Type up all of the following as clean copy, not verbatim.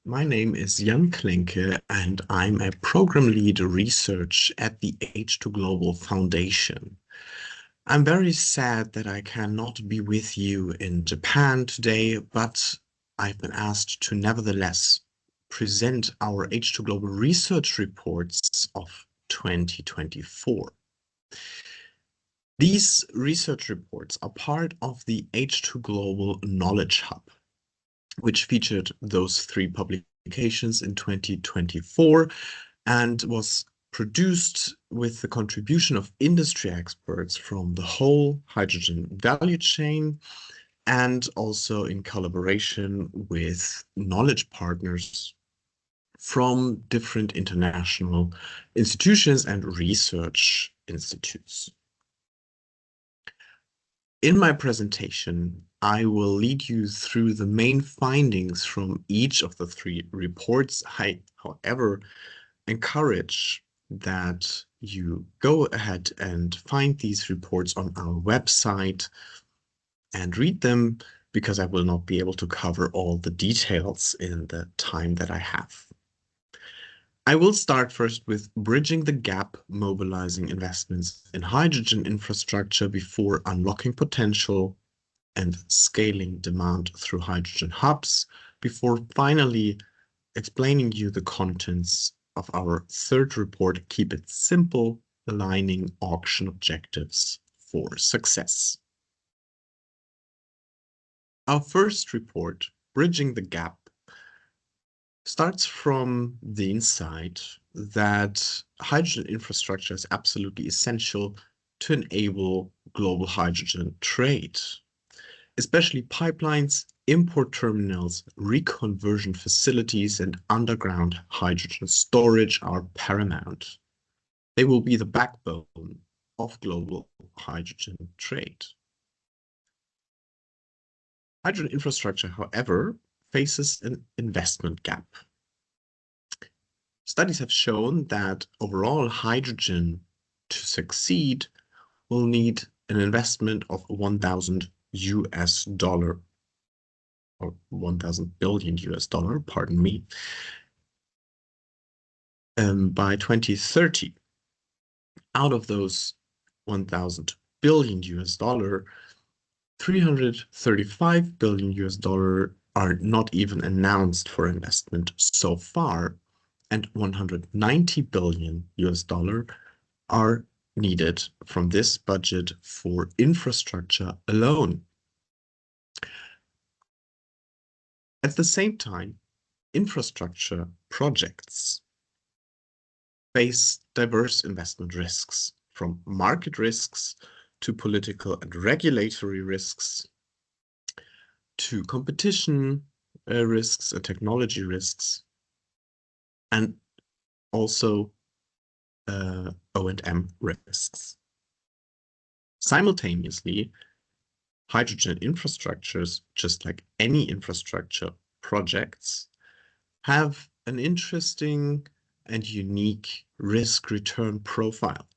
My name is Jan Klenke, and I'm a program lead research at the H2Global Foundation. I'm very sad that I cannot be with you in Japan today, but I've been asked to nevertheless present our H2Global research reports of 2024. These research reports are part of the H2Global Knowledge Hub, which featured those three publications in 2024 and was produced with the contribution of industry experts from the whole hydrogen value chain and also in collaboration with knowledge partners from different international institutions and research institutes. In my presentation, I will lead you through the main findings from each of the three reports. I, however, encourage that you go ahead and find these reports on our website and read them, because I will not be able to cover all the details in the time that I have. I will start first with bridging the gap, mobilizing investments in hydrogen infrastructure before unlocking potential and scaling demand through hydrogen hubs, before finally explaining you the contents of our third report, Keep It Simple, Aligning Auction Objectives for Success. Our first report, Bridging the Gap, starts from the insight that hydrogen infrastructure is absolutely essential to enable global hydrogen trade. Especially pipelines, import terminals, reconversion facilities, and underground hydrogen storage are paramount. They will be the backbone of global hydrogen trade. Hydrogen infrastructure, however, faces an investment gap. Studies have shown that overall hydrogen to succeed will need an investment of $1,000 or 1,000 billion US dollar, pardon me, by 2030. Out of those 1,000 billion US dollar, 335 billion US dollar are not even announced for investment so far, and 190 billion US dollar are needed from this budget for infrastructure alone. At the same time, infrastructure projects face diverse investment risks, from market risks to political and regulatory risks, to competition risks and technology risks, and also O&M risks. Simultaneously, hydrogen infrastructures, just like any infrastructure projects, have an interesting and unique risk-return profile.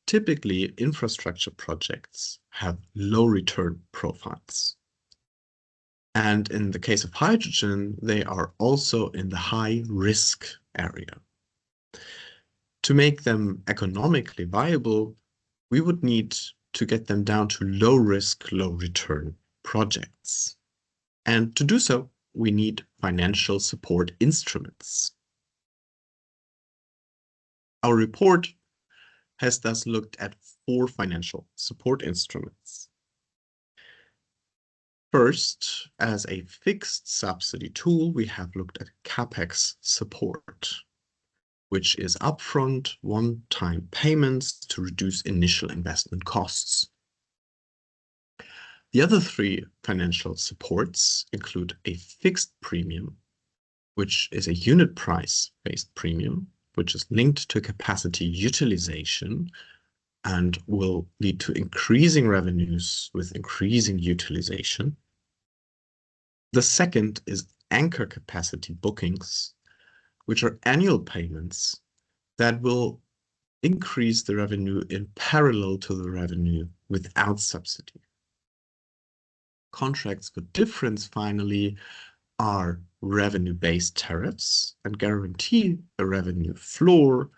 Typically, infrastructure projects have low return profiles. And in the case of hydrogen, they are also in the high risk area. To make them economically viable, we would need to get them down to low risk, low return projects. And to do so, we need financial support instruments. Our report has thus looked at 4 financial support instruments. First, as a fixed subsidy tool, we have looked at CapEx support, which is upfront one-time payments to reduce initial investment costs. The other 3 financial supports include a fixed premium, which is a unit price-based premium, which is linked to capacity utilization and will lead to increasing revenues with increasing utilization. The second is anchor capacity bookings, which are annual payments that will increase the revenue in parallel to the revenue without subsidy. Contracts for difference, finally, are revenue-based tariffs and guarantee a revenue floor,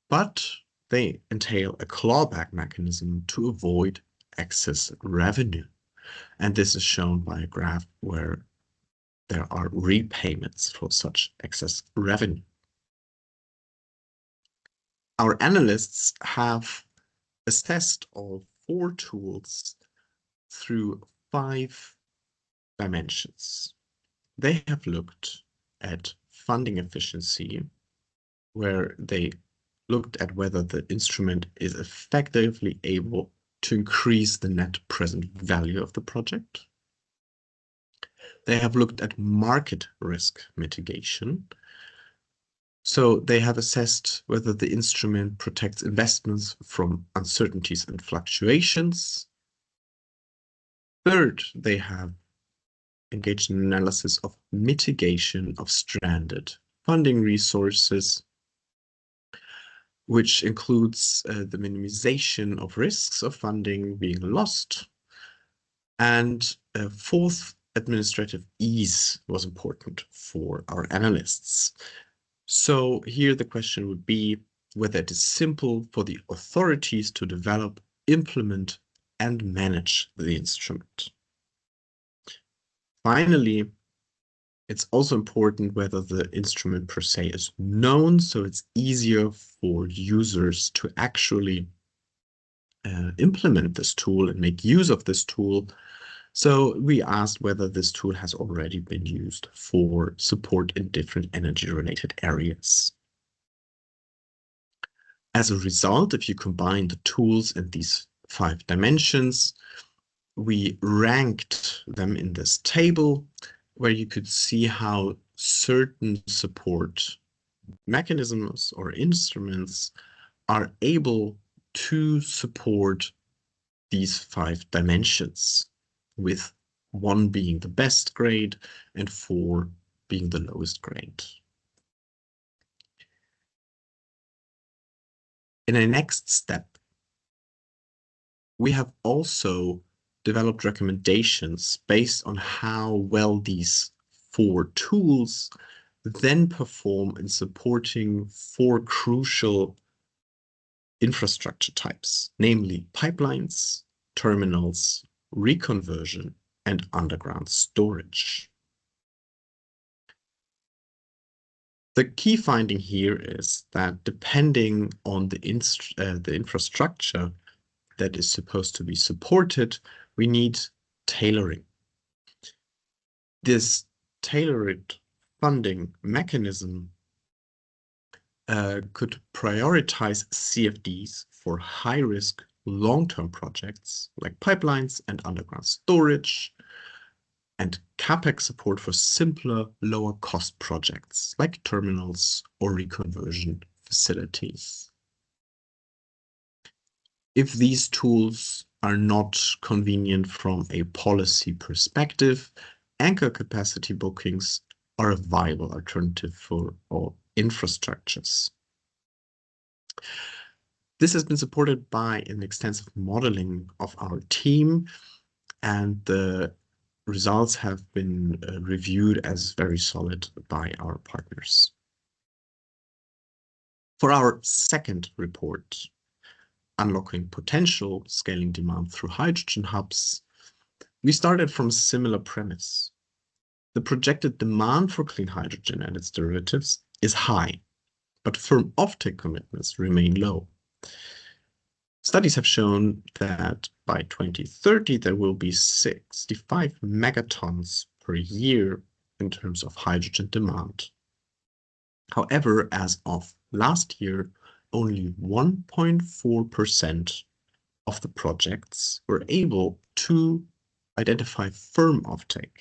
but they entail a clawback mechanism to avoid excess revenue. And this is shown by a graph where there are repayments for such excess revenue. Our analysts have assessed all 4 tools through 5 dimensions. They have looked at funding efficiency, where they looked at whether the instrument is effectively able to increase the net present value of the project. They have looked at market risk mitigation. So they have assessed whether the instrument protects investments from uncertainties and fluctuations. Third, they have engaged in analysis of mitigation of stranded funding resources, which includes the minimization of risks of funding being lost. And fourth, administrative ease was important for our analysts. So here the question would be whether it is simple for the authorities to develop, implement, and manage the instrument. Finally, it's also important whether the instrument per se is known, so it's easier for users to actually implement this tool and make use of this tool. So we asked whether this tool has already been used for support in different energy-related areas. As a result, if you combine the tools in these 5 dimensions, we ranked them in this table where you could see how certain support mechanisms or instruments are able to support these 5 dimensions, with 1 being the best grade and 4 being the lowest grade. In a next step, we have also developed recommendations based on how well these 4 tools then perform in supporting 4 crucial infrastructure types, namely pipelines, terminals, reconversion, and underground storage. The key finding here is that depending on the infrastructure that is supposed to be supported, we need tailoring. This tailored funding mechanism could prioritize CFDs for high-risk, long-term projects like pipelines and underground storage, and CapEx support for simpler, lower-cost projects like terminals or reconversion facilities. If these tools are not convenient from a policy perspective, anchor capacity bookings are a viable alternative for all infrastructures. This has been supported by an extensive modeling of our team, and the results have been reviewed as very solid by our partners. For our second report, Unlocking Potential, Scaling Demand Through Hydrogen Hubs, we started from a similar premise. The projected demand for clean hydrogen and its derivatives is high, but firm offtake commitments remain low. Studies have shown that by 2030, there will be 65 megatons per year in terms of hydrogen demand. However, as of last year, only 1.4% of the projects were able to identify firm offtake.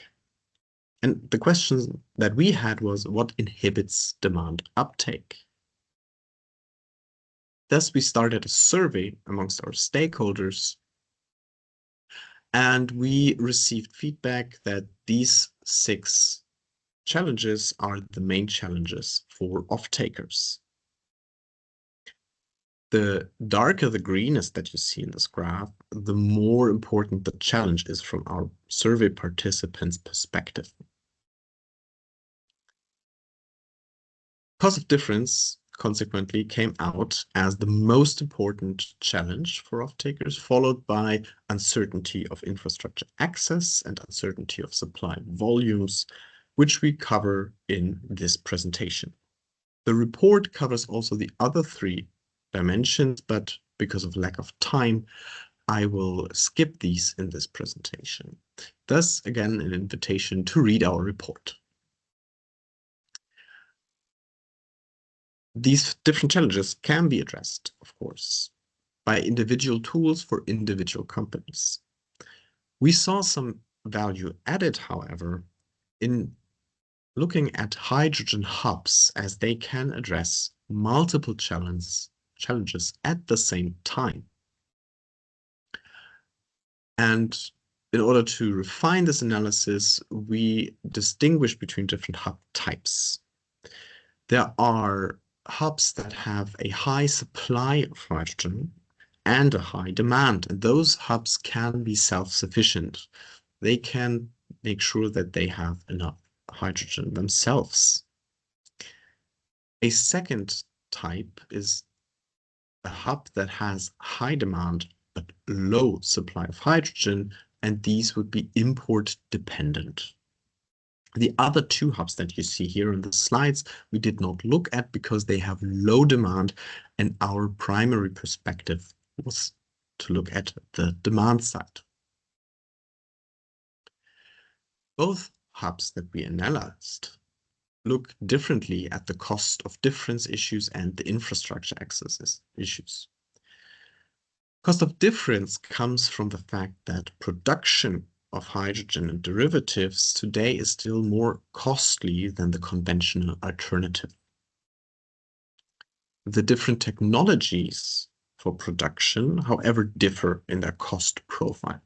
And the question that we had was, what inhibits demand uptake? Thus, we started a survey amongst our stakeholders, and we received feedback that these 6 challenges are the main challenges for off-takers. The darker the green is that you see in this graph, the more important the challenge is from our survey participants' perspective. Cost of difference consequently came out as the most important challenge for off-takers, followed by uncertainty of infrastructure access and uncertainty of supply volumes, which we cover in this presentation. The report covers also the other three dimensions, but because of lack of time, I will skip these in this presentation. Thus, again, an invitation to read our report. These different challenges can be addressed, of course, by individual tools for individual companies. We saw some value added, however, in looking at hydrogen hubs, as they can address multiple challenges at the same time. And in order to refine this analysis, we distinguish between different hub types. There are hubs that have a high supply of hydrogen and a high demand, and those hubs can be self-sufficient. They can make sure that they have enough hydrogen themselves. A second type is a hub that has high demand but low supply of hydrogen, and these would be import dependent. The other two hubs that you see here in the slides, we did not look at because they have low demand, and our primary perspective was to look at the demand side. Both hubs that we analyzed look differently at the cost of difference issues and the infrastructure access issues. Cost of difference comes from the fact that production of hydrogen and derivatives today is still more costly than the conventional alternative. The different technologies for production, however, differ in their cost profile.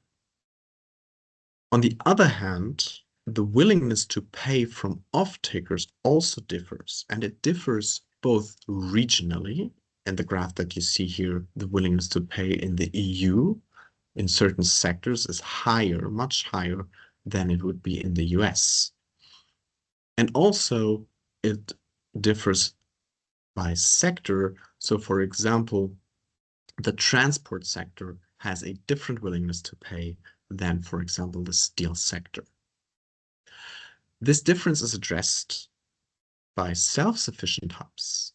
On the other hand, the willingness to pay from off-takers also differs, and it differs both regionally. In the graph that you see here, the willingness to pay in the EU in certain sectors is higher, much higher than it would be in the US. And also it differs by sector. So for example, the transport sector has a different willingness to pay than, for example, the steel sector. This difference is addressed by self-sufficient hubs,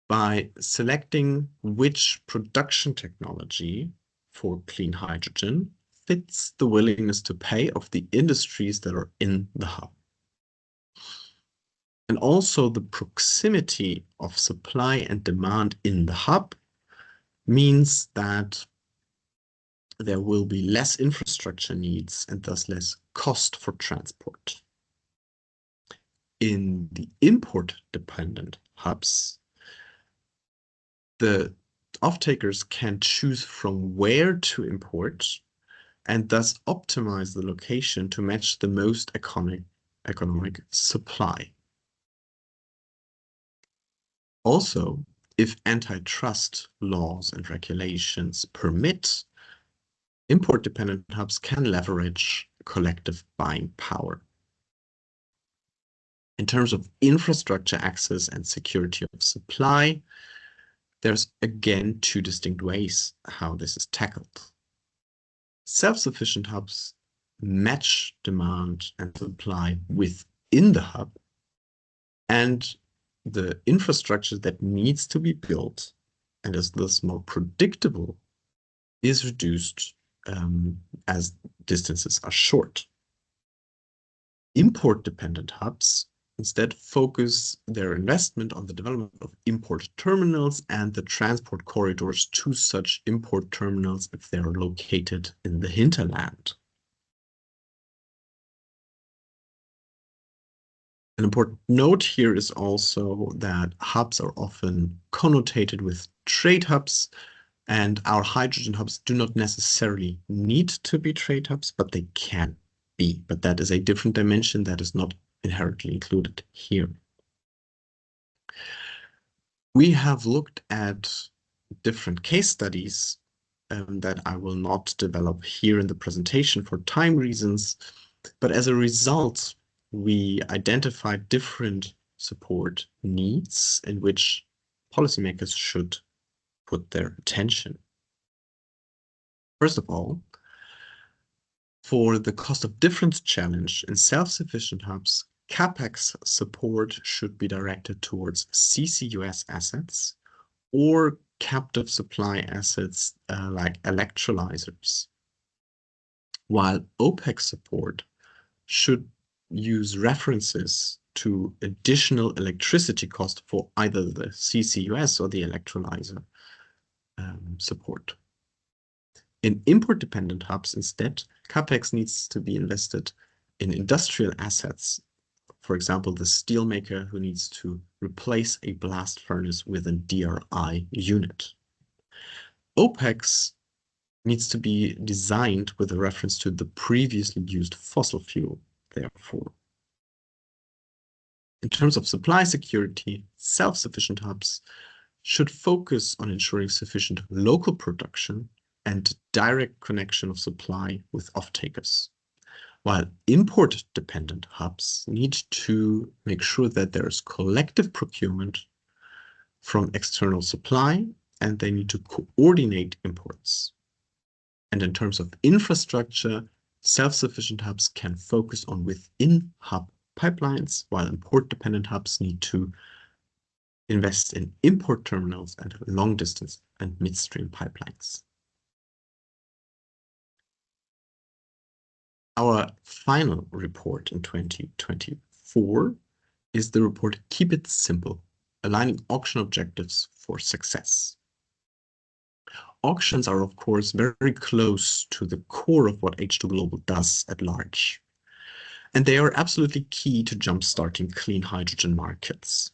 by selecting which production technology for clean hydrogen fits the willingness to pay of the industries that are in the hub. And also the proximity of supply and demand in the hub means that there will be less infrastructure needs and thus less cost for transport. In the import-dependent hubs, the off-takers can choose from where to import and thus optimize the location to match the most economic supply. Also, if antitrust laws and regulations permit, import-dependent hubs can leverage collective buying power. In terms of infrastructure access and security of supply, there's again two distinct ways how this is tackled. Self-sufficient hubs match demand and supply within the hub, and the infrastructure that needs to be built and is thus more predictable is reduced as distances are short. Import-dependent hubs instead focus their investment on the development of import terminals and the transport corridors to such import terminals if they are located in the hinterland. An important note here is also that hubs are often connotated with trade hubs, and our hydrogen hubs do not necessarily need to be trade hubs, but they can be. But that is a different dimension that is not inherently included here. We have looked at different case studies that I will not develop here in the presentation for time reasons, but as a result, we identified different support needs in which policymakers should put their attention. First of all, for the cost of difference challenge in self-sufficient hubs, CapEx support should be directed towards CCUS assets or captive supply assets like electrolyzers, while OpEx support should use references to additional electricity cost for either the CCUS or the electrolyzer support. In import-dependent hubs, instead, CapEx needs to be invested in industrial assets. For example, the steelmaker who needs to replace a blast furnace with a DRI unit. OpEx needs to be designed with a reference to the previously used fossil fuel, therefore. In terms of supply security, self-sufficient hubs should focus on ensuring sufficient local production and direct connection of supply with off-takers, while import-dependent hubs need to make sure that there is collective procurement from external supply, and they need to coordinate imports. And in terms of infrastructure, self-sufficient hubs can focus on within-hub pipelines, while import-dependent hubs need to invest in import terminals and long-distance and midstream pipelines. Our final report in 2024 is the report Keep It Simple, Aligning Auction Objectives for Success. Auctions are, of course, very close to the core of what H2Global does at large. And they are absolutely key to jumpstarting clean hydrogen markets.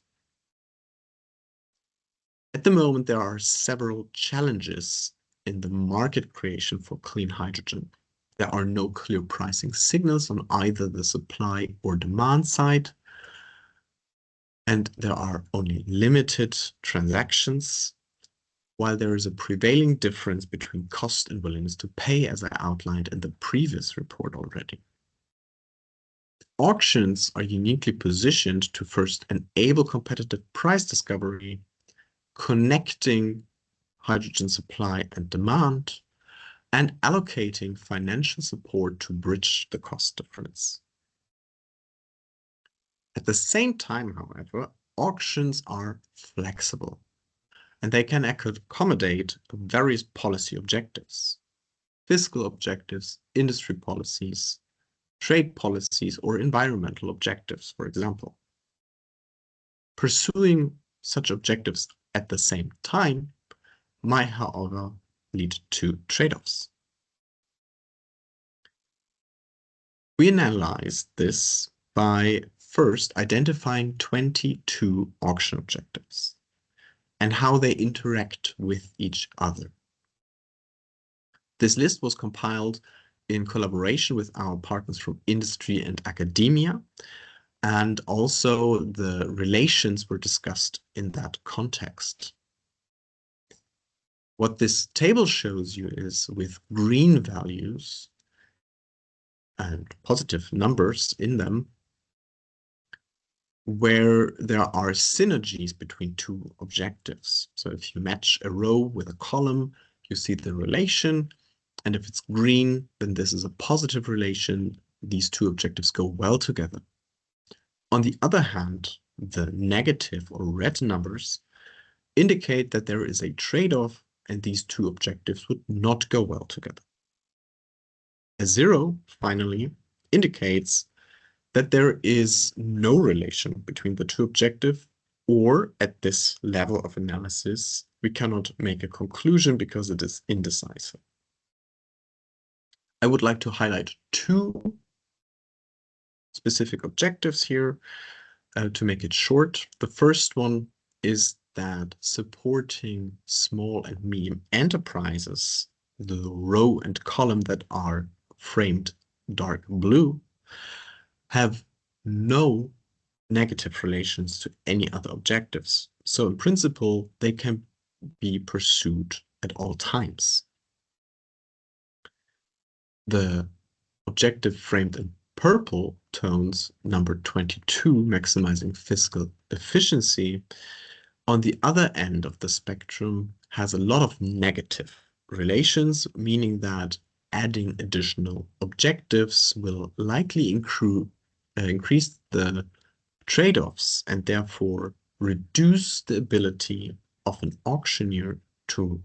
At the moment, there are several challenges in the market creation for clean hydrogen. There are no clear pricing signals on either the supply or demand side, and there are only limited transactions, while there is a prevailing difference between cost and willingness to pay, as I outlined in the previous report already. Auctions are uniquely positioned to first enable competitive price discovery, connecting hydrogen supply and demand, and allocating financial support to bridge the cost difference. At the same time, however, auctions are flexible, and they can accommodate various policy objectives, fiscal objectives, industry policies, trade policies, or environmental objectives, for example. Pursuing such objectives at the same time might, however, lead to trade-offs. We analyzed this by first identifying 22 auction objectives and how they interact with each other. This list was compiled in collaboration with our partners from industry and academia, and also the relations were discussed in that context. What this table shows you is with green values and positive numbers in them, where there are synergies between two objectives. So if you match a row with a column, you see the relation, and if it's green, then this is a positive relation. These two objectives go well together. On the other hand, the negative or red numbers indicate that there is a trade-off and these two objectives would not go well together. A 0, finally, indicates that there is no relation between the two objectives, or at this level of analysis, we cannot make a conclusion because it is indecisive. I would like to highlight two specific objectives here to make it short. The first one is that supporting small and medium enterprises, the row and column that are framed dark blue, have no negative relations to any other objectives. So in principle, they can be pursued at all times. The objective framed in purple tones, number 22, maximizing fiscal efficiency, on the other end of the spectrum has a lot of negative relations, meaning that adding additional objectives will likely increase the trade-offs and therefore reduce the ability of an auctioneer to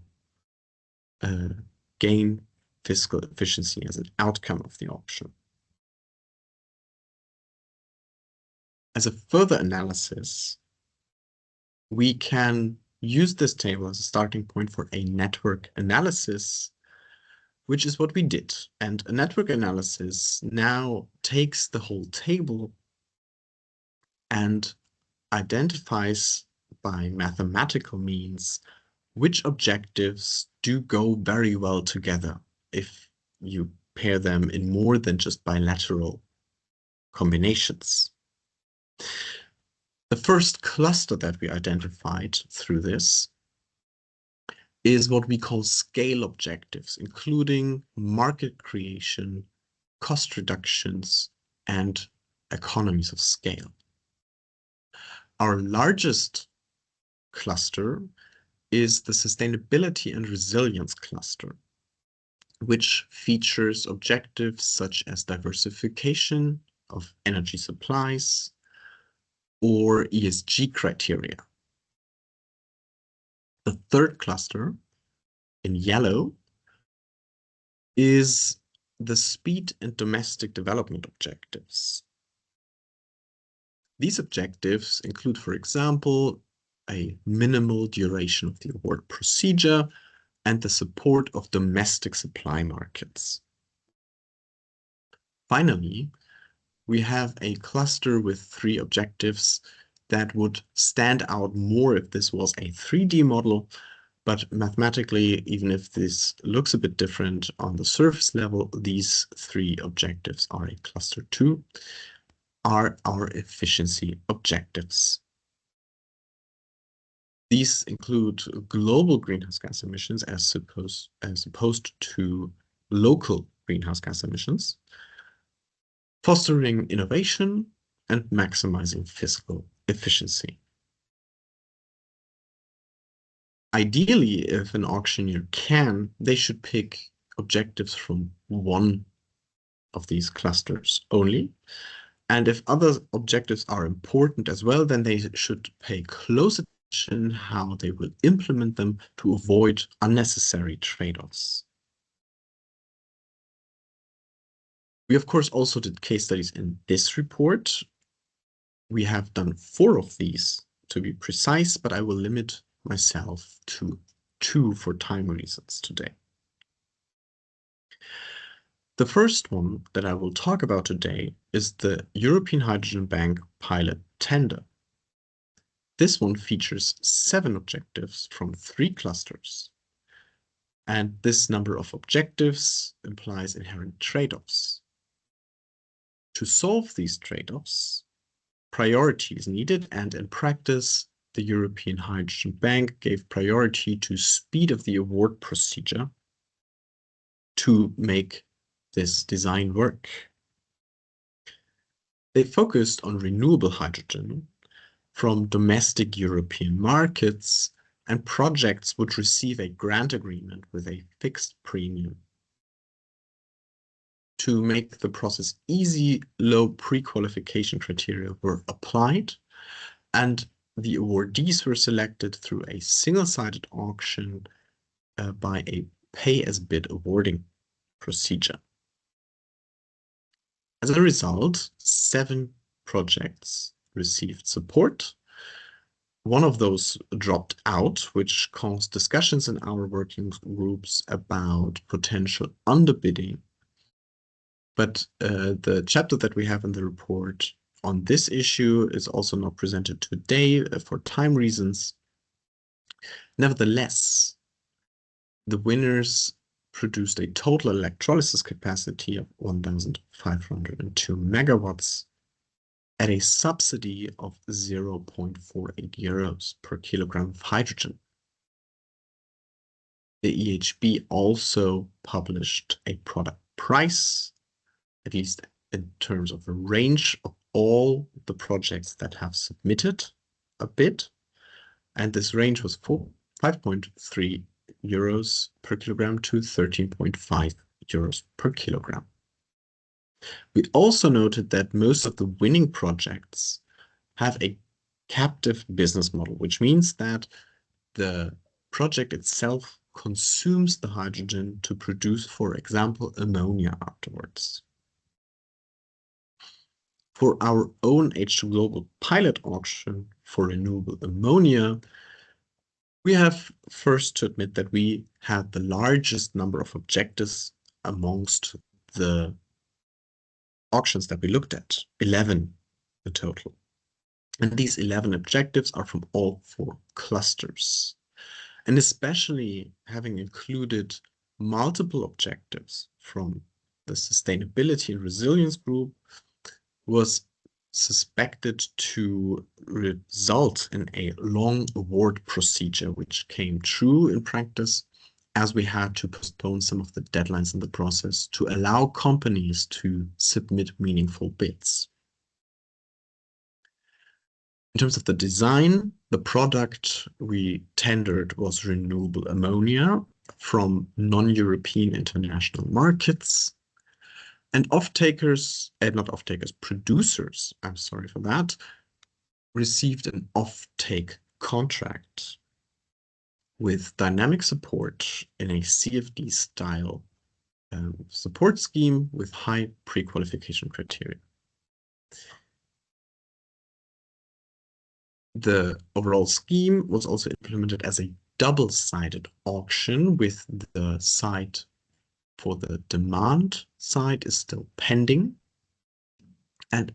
gain fiscal efficiency as an outcome of the auction. As a further analysis, we can use this table as a starting point for a network analysis, which is what we did. And a network analysis now takes the whole table and identifies by mathematical means which objectives do go very well together if you pair them in more than just bilateral combinations. The first cluster that we identified through this is what we call scale objectives, including market creation, cost reductions, and economies of scale. Our largest cluster is the sustainability and resilience cluster, which features objectives such as diversification of energy supplies or ESG criteria. The third cluster, in yellow, is the speed and domestic development objectives. These objectives include, for example, a minimal duration of the award procedure and the support of domestic supply markets. Finally, we have a cluster with 3 objectives that would stand out more if this was a 3D model, but mathematically, even if this looks a bit different on the surface level, these 3 objectives are a cluster 2, are our efficiency objectives. These include global greenhouse gas emissions as opposed to local greenhouse gas emissions, fostering innovation, and maximizing fiscal efficiency. Ideally, if an auctioneer can, they should pick objectives from one of these clusters only. And if other objectives are important as well, then they should pay close attention how they will implement them to avoid unnecessary trade-offs. We, of course, also did case studies in this report. We have done 4 of these to be precise, but I will limit myself to 2 for time reasons today. The first one that I will talk about today is the European Hydrogen Bank pilot tender. This one features 7 objectives from 3 clusters. And this number of objectives implies inherent trade-offs. To solve these trade-offs, priority is needed, and in practice, the European Hydrogen Bank gave priority to speed of the award procedure to make this design work. They focused on renewable hydrogen from domestic European markets, and projects would receive a grant agreement with a fixed premium. To make the process easy, low pre-qualification criteria were applied, and the awardees were selected through a single-sided auction by a pay-as-bid awarding procedure. As a result, 7 projects received support. One of those dropped out, which caused discussions in our working groups about potential underbidding. But the chapter that we have in the report on this issue is also not presented today for time reasons. Nevertheless, the winners produced a total electrolysis capacity of 1,502 megawatts at a subsidy of 0.48 euros per kilogram of hydrogen. The EHB also published a product price, at least in terms of a range of all the projects that have submitted a bid. And this range was 5.3 euros per kilogram to 13.5 euros per kilogram. We also noted that most of the winning projects have a captive business model, which means that the project itself consumes the hydrogen to produce, for example, ammonia afterwards. For our own H2Global pilot auction for renewable ammonia, we have first to admit that we had the largest number of objectives amongst the auctions that we looked at, 11 in total. And these 11 objectives are from all 4 clusters. And especially having included multiple objectives from the Sustainability and Resilience Group was suspected to result in a long award procedure, which came true in practice, as we had to postpone some of the deadlines in the process to allow companies to submit meaningful bids. In terms of the design, the product we tendered was renewable ammonia from non-European international markets. And producers, I'm sorry for that, received an offtake contract with dynamic support in a CFD style support scheme with high pre-qualification criteria. The overall scheme was also implemented as a double-sided auction, with the side for the demand side is still pending, and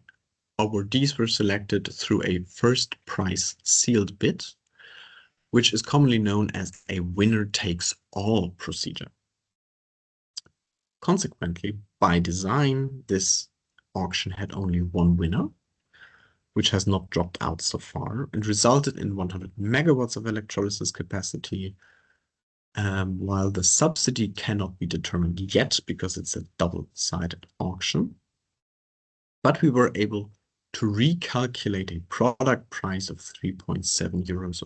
awardees were selected through a first price sealed bid, which is commonly known as a winner-takes-all procedure. Consequently, by design, this auction had only one winner, which has not dropped out so far, and resulted in 100 megawatts of electrolysis capacity, while the subsidy cannot be determined yet because it's a double-sided auction. But we were able to recalculate a product price of 3.7 euros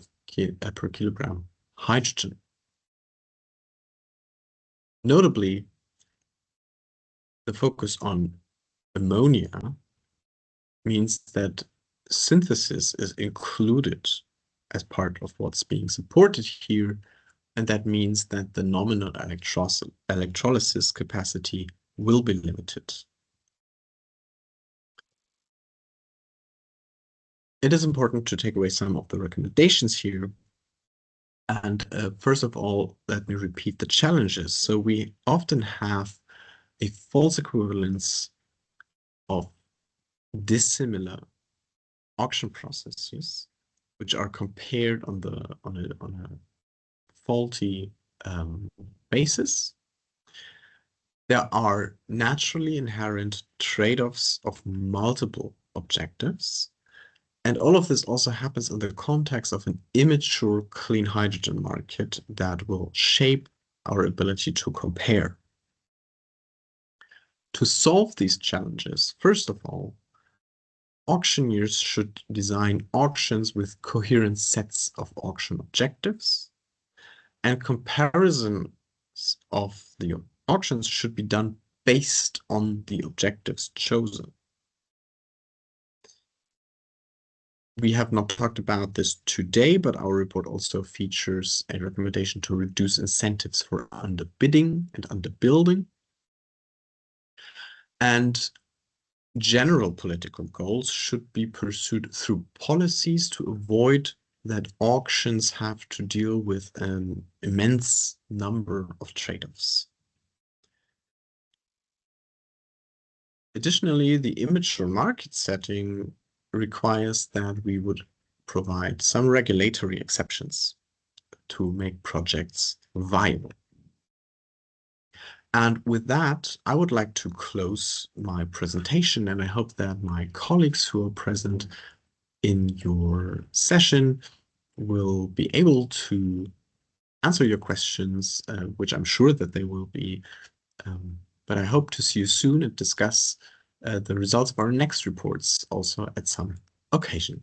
per kilogram hydrogen. Notably, the focus on ammonia means that synthesis is included as part of what's being supported here, and that means that the nominal electrolysis capacity will be limited. It is important to take away some of the recommendations here. And first of all, let me repeat the challenges. So we often have a false equivalence of dissimilar auction processes, which are compared on a faulty basis. There are naturally inherent trade-offs of multiple objectives. And all of this also happens in the context of an immature clean hydrogen market that will shape our ability to compare. To solve these challenges, first of all, auctioneers should design auctions with coherent sets of auction objectives, and comparisons of the auctions should be done based on the objectives chosen. We have not talked about this today, but our report also features a recommendation to reduce incentives for underbidding and underbuilding. And general political goals should be pursued through policies to avoid that auctions have to deal with an immense number of trade-offs. Additionally, the immature market setting requires that we would provide some regulatory exceptions to make projects viable. And with that, I would like to close my presentation, and I hope that my colleagues who are present in your session will be able to answer your questions, which I'm sure that they will be. But I hope to see you soon and discuss the results of our next reports also at some occasion.